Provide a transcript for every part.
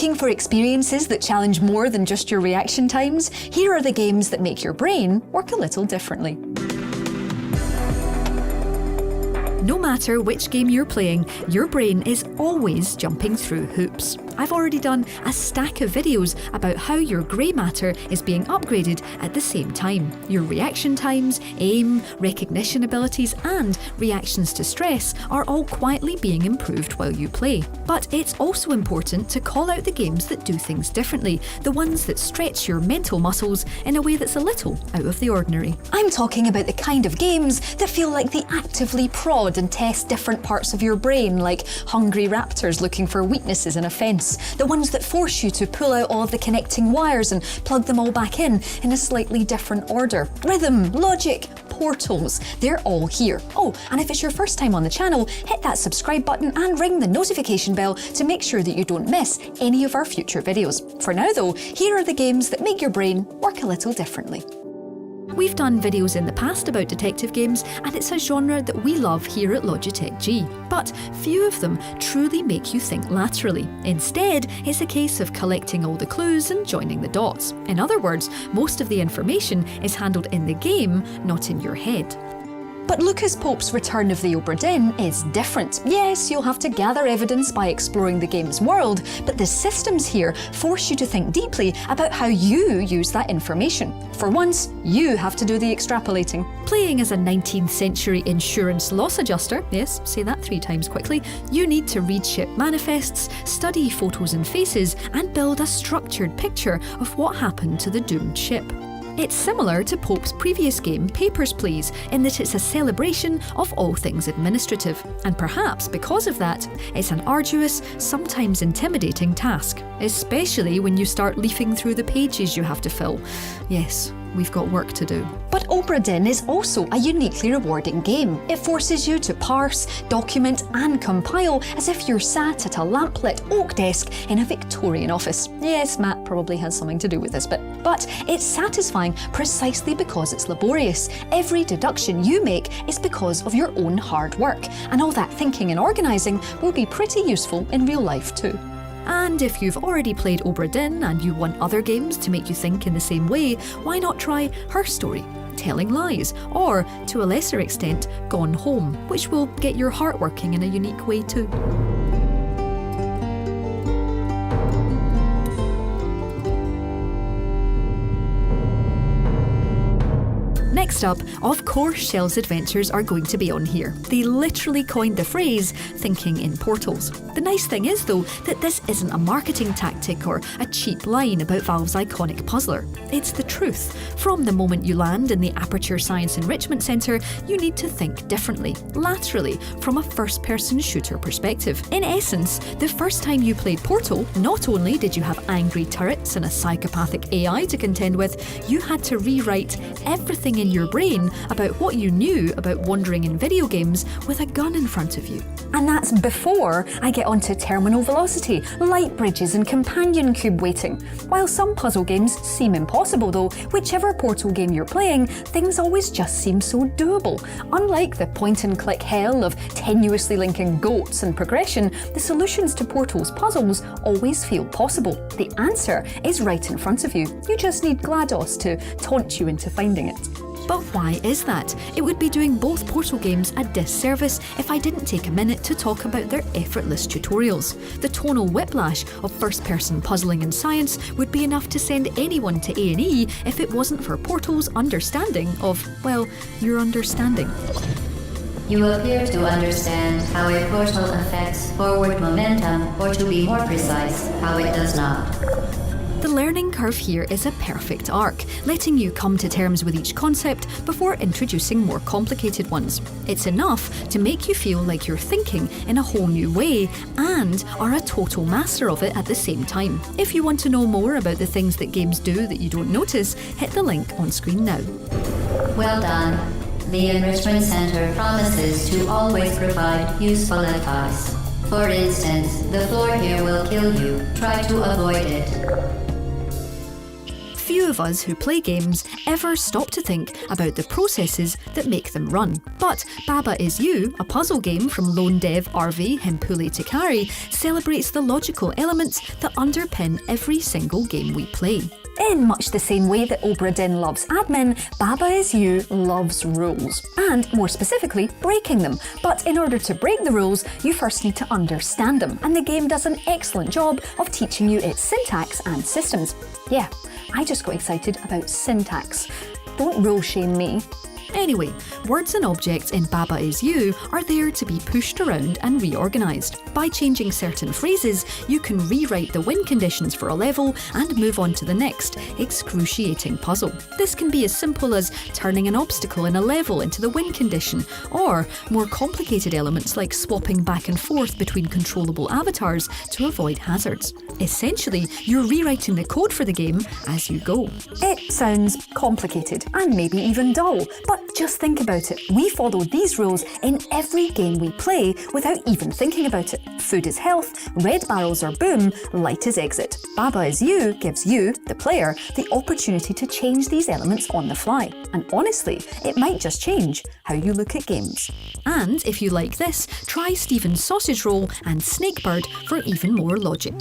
Looking for experiences that challenge more than just your reaction times? Here are the games that make your brain work a little differently. No matter which game you're playing, your brain is always jumping through hoops. I've already done a stack of videos about how your grey matter is being upgraded at the same time. Your reaction times, aim, recognition abilities and reactions to stress are all quietly being improved while you play. But it's also important to call out the games that do things differently, the ones that stretch your mental muscles in a way that's a little out of the ordinary. I'm talking about the kind of games that feel like they actively prod and test different parts of your brain, like hungry raptors looking for weaknesses in a fence. The ones that force you to pull out all of the connecting wires and plug them all back in a slightly different order. Rhythm, logic, portals, they're all here. Oh, and if it's your first time on the channel, hit that subscribe button and ring the notification bell to make sure that you don't miss any of our future videos. For now though, here are the games that make your brain work a little differently. We've done videos in the past about detective games, and it's a genre that we love here at Logitech G. But few of them truly make you think laterally. Instead, it's a case of collecting all the clues and joining the dots. In other words, most of the information is handled in the game, not in your head. But Lucas Pope's Return of the Obra Dinn is different. Yes, you'll have to gather evidence by exploring the game's world, but the systems here force you to think deeply about how you use that information. For once, you have to do the extrapolating. Playing as a 19th century insurance loss adjuster, yes, say that 3 times quickly, you need to read ship manifests, study photos and faces, and build a structured picture of what happened to the doomed ship. It's similar to Pope's previous game, Papers, Please, in that it's a celebration of all things administrative. And perhaps because of that, it's an arduous, sometimes intimidating task, especially when you start leafing through the pages you have to fill. Yes, we've got work to do. But Obra Dinn is also a uniquely rewarding game. It forces you to parse, document and compile as if you're sat at a lamplit oak desk in a Victorian office. Yes, Matt probably has something to do with this bit. But it's satisfying precisely because it's laborious. Every deduction you make is because of your own hard work, and all that thinking and organising will be pretty useful in real life too. And if you've already played Obra Dinn and you want other games to make you think in the same way, why not try Her Story, Telling Lies, or, to a lesser extent, Gone Home, which will get your heart working in a unique way too. Next up, of course Shell's adventures are going to be on here. They literally coined the phrase, thinking in portals. The nice thing is though, that this isn't a marketing tactic or a cheap line about Valve's iconic puzzler. It's the truth. From the moment you land in the Aperture Science Enrichment Centre, you need to think differently, laterally, from a first-person shooter perspective. In essence, the first time you played Portal, not only did you have angry turrets and a psychopathic AI to contend with, you had to rewrite everything in your brain about what you knew about wandering in video games with a gun in front of you. And that's before I get onto terminal velocity, light bridges and companion cube waiting. While some puzzle games seem impossible though, whichever Portal game you're playing, things always just seem so doable. Unlike the point-and-click hell of tenuously linking goats and progression, the solutions to Portal's puzzles always feel possible. The answer is right in front of you. You just need GLaDOS to taunt you into finding it. But why is that? It would be doing both Portal games a disservice if I didn't take a minute to talk about their effortless tutorials. The tonal whiplash of first-person puzzling and science would be enough to send anyone to A&E if it wasn't for Portal's understanding of, well, your understanding. You appear to understand how a portal affects forward momentum, or to be more precise, how it does not. The learning curve here is a perfect arc, letting you come to terms with each concept before introducing more complicated ones. It's enough to make you feel like you're thinking in a whole new way and are a total master of it at the same time. If you want to know more about the things that games do that you don't notice, hit the link on screen now. Well done. The Enrichment Center promises to always provide useful advice. For instance, the floor here will kill you. Try to avoid it. few of us who play games ever stop to think about the processes that make them run. But Baba Is You, a puzzle game from lone dev Arvi Himpule Tikari, celebrates the logical elements that underpin every single game we play. In much the same way that Obra Dinn loves admin, Baba Is You loves rules, and more specifically, breaking them. But in order to break the rules, you first need to understand them, and the game does an excellent job of teaching you its syntax and systems. Yeah, I just got excited about syntax. Don't rule shame me. Anyway, words and objects in Baba Is You are there to be pushed around and reorganised. By changing certain phrases, you can rewrite the win conditions for a level and move on to the next excruciating puzzle. This can be as simple as turning an obstacle in a level into the win condition, or more complicated elements like swapping back and forth between controllable avatars to avoid hazards. Essentially, you're rewriting the code for the game as you go. It sounds complicated and maybe even dull, but just think about it. We follow these rules in every game we play without even thinking about it. Food is health, red barrels are boom, light is exit. Baba Is You gives you, the player, the opportunity to change these elements on the fly. And honestly, it might just change how you look at games. And if you like this, try Stephen's Sausage Roll and Snakebird for even more logic.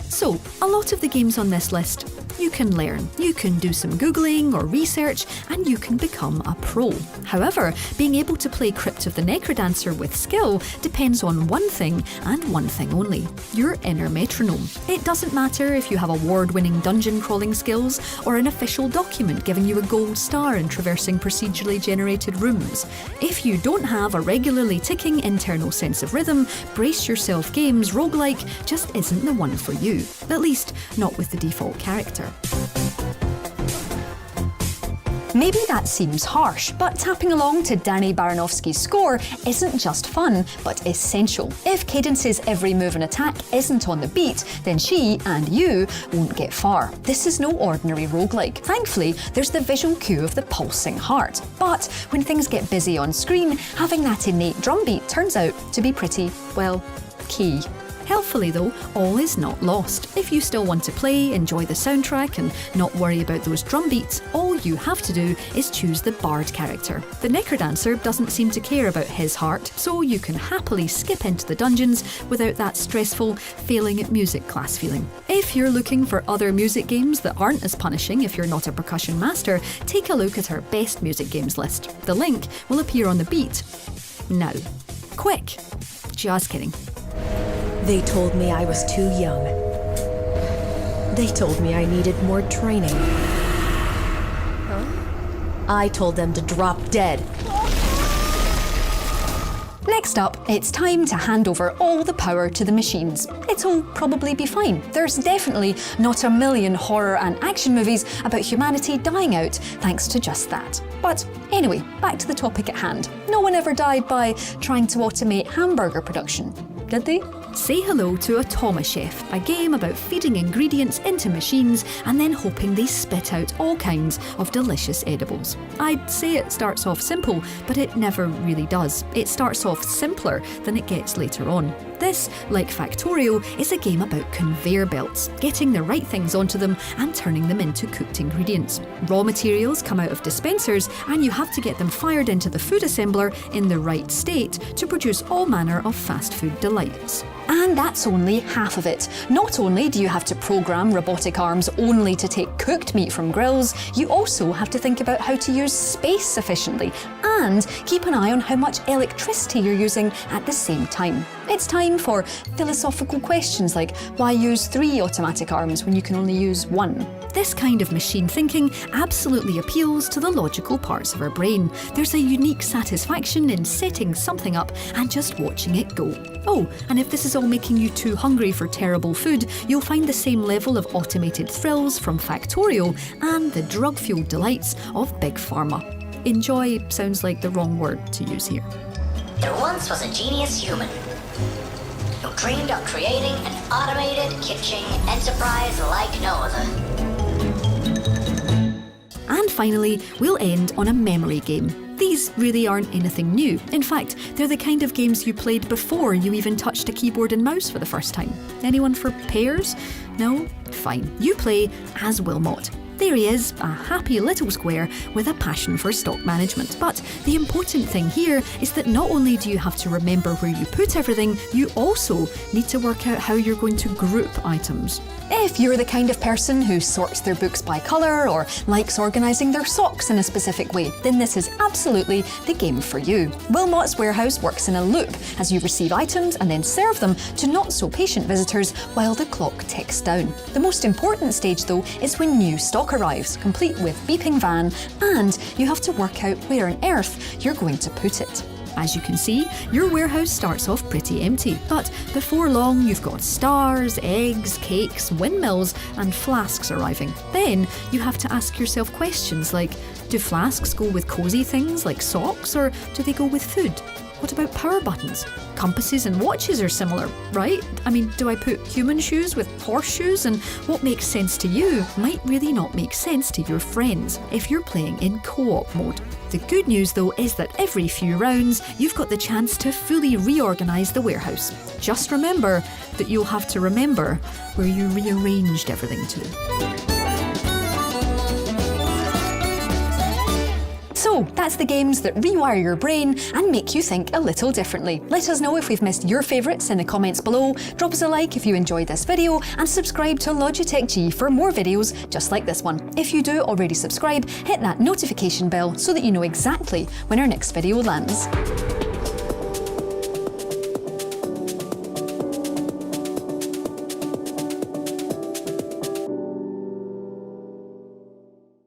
So, a lot of the games on this list, you can learn, you can do some Googling or research, and you can become a pro. However, being able to play Crypt of the Necrodancer with skill depends on one thing and one thing only: your inner metronome. It doesn't matter if you have award-winning dungeon crawling skills or an official document giving you a gold star in traversing procedurally generated rooms. If you don't have a regularly ticking internal sense of rhythm, Brace Yourself Games roguelike just isn't the one for you. At least, not with the default character. Maybe that seems harsh, but tapping along to Danny Baranovsky's score isn't just fun, but essential. If Cadence's every move and attack isn't on the beat, then she and you won't get far. This is no ordinary roguelike. Thankfully, there's the visual cue of the pulsing heart. But when things get busy on screen, having that innate drumbeat turns out to be pretty, well, key. Helpfully though, all is not lost. If you still want to play, enjoy the soundtrack and not worry about those drum beats, all you have to do is choose the bard character. The Necrodancer doesn't seem to care about his heart, so you can happily skip into the dungeons without that stressful failing at music class feeling. If you're looking for other music games that aren't as punishing if you're not a percussion master, take a look at our best music games list. The link will appear on the beat now. Quick! Just kidding. They told me I was too young. They told me I needed more training. Huh? I told them to drop dead. Next up, it's time to hand over all the power to the machines. It'll probably be fine. There's definitely not a million horror and action movies about humanity dying out thanks to just that. But anyway, back to the topic at hand. No one ever died by trying to automate hamburger production, did they? Say hello to Automa Chef, a game about feeding ingredients into machines and then hoping they spit out all kinds of delicious edibles. I'd say it starts off simple, but it never really does. It starts off simpler than it gets later on. This, like Factorial, is a game about conveyor belts, getting the right things onto them and turning them into cooked ingredients. Raw materials come out of dispensers and you have to get them fired into the food assembler in the right state to produce all manner of fast food delights. And that's only half of it. Not only do you have to program robotic arms only to take cooked meat from grills, you also have to think about how to use space efficiently and keep an eye on how much electricity you're using at the same time. It's time for philosophical questions like, why use 3 automatic arms when you can only use 1? This kind of machine thinking absolutely appeals to the logical parts of our brain. There's a unique satisfaction in setting something up and just watching it go. Oh, and if this is all making you too hungry for terrible food, you'll find the same level of automated thrills from Factorial and the drug-fueled delights of Big Pharma. Enjoy sounds like the wrong word to use here. There once was a genius human who dreamed of creating an automated kitchen enterprise like no other. And finally, we'll end on a memory game. These really aren't anything new. In fact, they're the kind of games you played before you even touched a keyboard and mouse for the first time. Anyone for pairs? No? Fine. You play as Wilmot. There he is, a happy little square with a passion for stock management. But the important thing here is that not only do you have to remember where you put everything, you also need to work out how you're going to group items. If you're the kind of person who sorts their books by colour or likes organising their socks in a specific way, then this is absolutely the game for you. Wilmot's Warehouse works in a loop as you receive items and then serve them to not-so-patient visitors while the clock ticks down. The most important stage, though, is when new stock arrives, complete with beeping van, and you have to work out where on earth you're going to put it. As you can see, your warehouse starts off pretty empty, but before long you've got stars, eggs, cakes, windmills and flasks arriving. Then you have to ask yourself questions like, do flasks go with cosy things like socks, or do they go with food? What about power buttons? Compasses and watches are similar, right? I mean, do I put human shoes with horseshoes? And what makes sense to you might really not make sense to your friends if you're playing in co-op mode. The good news, though, is that every few rounds, you've got the chance to fully reorganise the warehouse. Just remember that you'll have to remember where you rearranged everything to. So, that's the games that rewire your brain and make you think a little differently. Let us know if we've missed your favourites in the comments below, drop us a like if you enjoyed this video, and subscribe to Logitech G for more videos just like this one. If you do already subscribe, hit that notification bell so that you know exactly when our next video lands.